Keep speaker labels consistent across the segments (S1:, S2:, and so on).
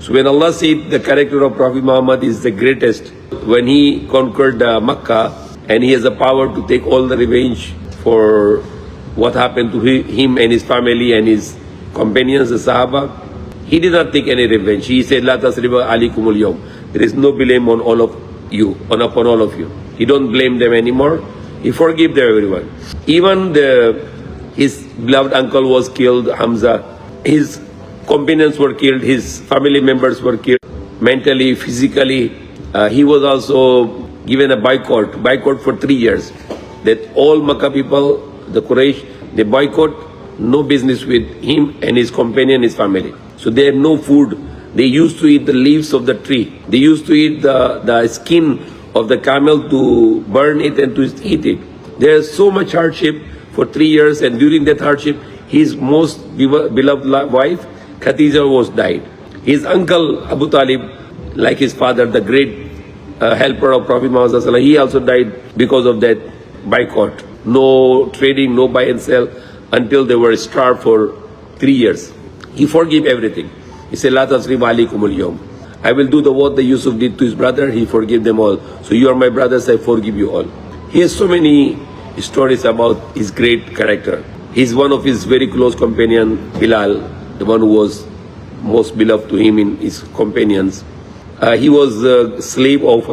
S1: So when Allah said the character of Prophet Muhammad is the greatest, when he conquered Makkah and he has the power to take all the revenge for what happened to him and his family and his companions, the Sahaba, he did not take any revenge. He said, La tasriba alikumul yawm. There is no blame on all of you, upon all of you. He don't blame them anymore. He forgive them, everyone. Even his beloved uncle was killed, Hamza. His companions were killed. His family members were killed. Mentally, physically. He was also given a boycott for 3 years. That all Makkah people, the Quraysh, they boycott, no business with him and his companion, his family. So they had no food. They used to eat the leaves of the tree. They used to eat the skin of the camel to burn it and to eat it. There's so much hardship for 3 years, and during that hardship, his most beloved wife, Khadija, was died. His uncle, Abu Talib, like his father, the great helper of Prophet Muhammad, he also died because of that boycott. No trading, no buy and sell, until they were starved for 3 years. He forgave everything. He said, La tasrib alikumul yawm. I will do what the Yusuf did to his brother. He forgave them all. So you are my brothers, I forgive you all. He has so many stories about his great character. He's one of his very close companion, Bilal, the one who was most beloved to him in his companions. He was a slave of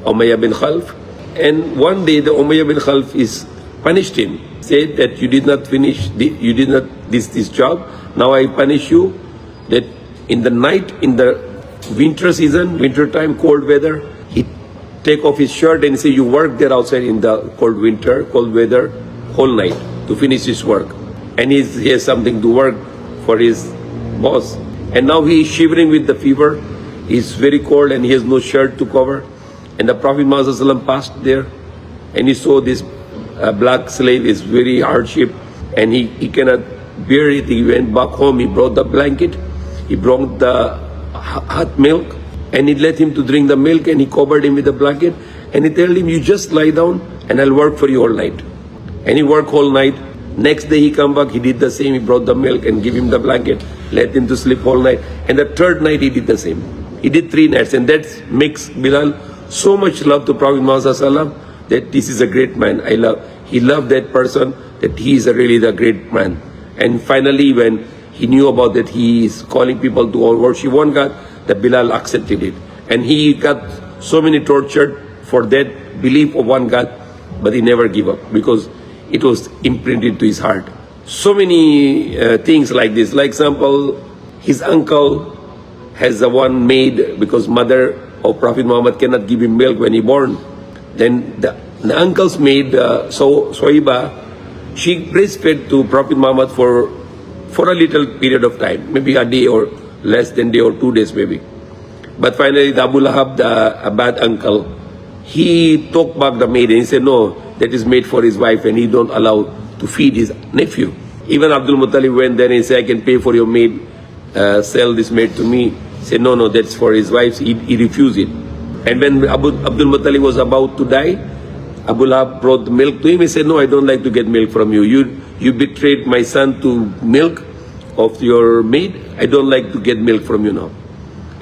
S1: Umayyah bin Khalf. And one day the Umayyah bin Khalf punished him. Said that you did not finish, this job. Now I punish you. That in the night, in the winter season, winter time, cold weather, he take off his shirt and say, you work there outside in the cold weather, whole night to finish his work. And he has something to work for his boss. And now he is shivering with the fever. He's very cold and he has no shirt to cover. And the Prophet Muhammad passed there and he saw this black slave is very hardship and he cannot bear it. He went back home. He brought the blanket. He brought the hot milk and he let him to drink the milk and he covered him with the blanket and he told him, you just lie down and I'll work for you all night. And he worked all night. Next day he come back, he did the same. He brought the milk and give him the blanket, let him to sleep all night. And the third night he did the same. He did 3 nights, and that makes Bilal so much love to Prophet Muhammad that this is a great man. He loved that person, that he is really the great man. And finally, when he knew about that he is calling people to all worship one God, that Bilal accepted it. And he got so many tortured for that belief of one God, but he never gave up because it was imprinted to his heart. So many things like this. Like example, his uncle has the one maid because mother of Prophet Muhammad cannot give him milk when he born. Then the uncle's maid, Soiba, she breastfed to Prophet Muhammad for a little period of time, maybe a day or less than day or 2 days maybe. But finally, the Abu Lahab, a bad uncle, he took back the maid and he said, no, that is made for his wife and he don't allow to feed his nephew. Even Abdul Muttalib went there and he said, I can pay for your maid, sell this maid to me. He said, no, that's for his wife. He refused it. And when Abdul Muttalib was about to die, Abu Lahab brought milk to him. He said, no, I don't like to get milk from you. You betrayed my son to milk of your maid. I don't like to get milk from you now.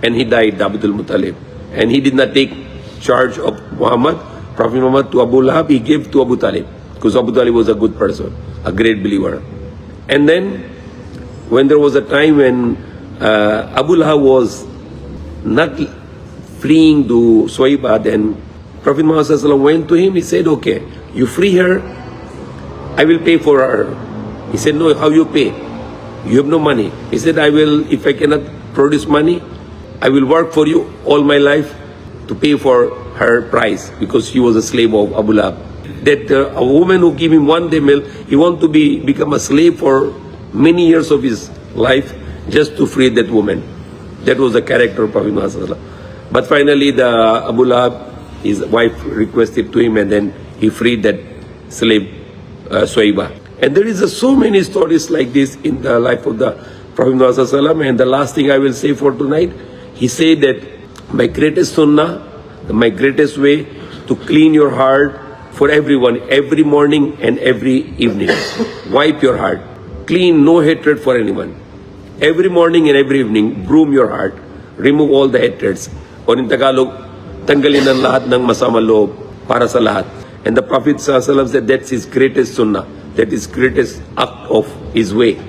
S1: And he died, Abdul Muttalib. And he did not take charge of Prophet Muhammad to Abu Lahab. He gave to Abu Talib because Abu Talib was a good person, a great believer. And then when there was a time when Abu Lahab was not freeing to Suwaiba, then Prophet Muhammad went to him. He said, okay, you free her, I will pay for her. He said, no, how you pay? You have no money. He said, I will, if I cannot produce money, I will work for you all my life to pay for her price because she was a slave of Abu Lahab. That a woman who gave him 1 day milk, he want to become a slave for many years of his life just to free that woman. That was the character of Prophet Muhammad. But finally, the Abu Lahab, his wife requested to him and then he freed that slave, Suwaiba. And there is so many stories like this in the life of the Prophet Muhammad. And the last thing I will say for tonight, he said that my greatest sunnah, my greatest way to clean your heart for everyone, every morning and every evening. Wipe your heart. Clean, no hatred for anyone. Every morning and every evening, broom your heart. remove all the hatreds. Or in Tagalog, tanggalin ang lahat ng masamang loob para sa lahat. And the Prophet ﷺ said that's his greatest sunnah, that is greatest act of his way.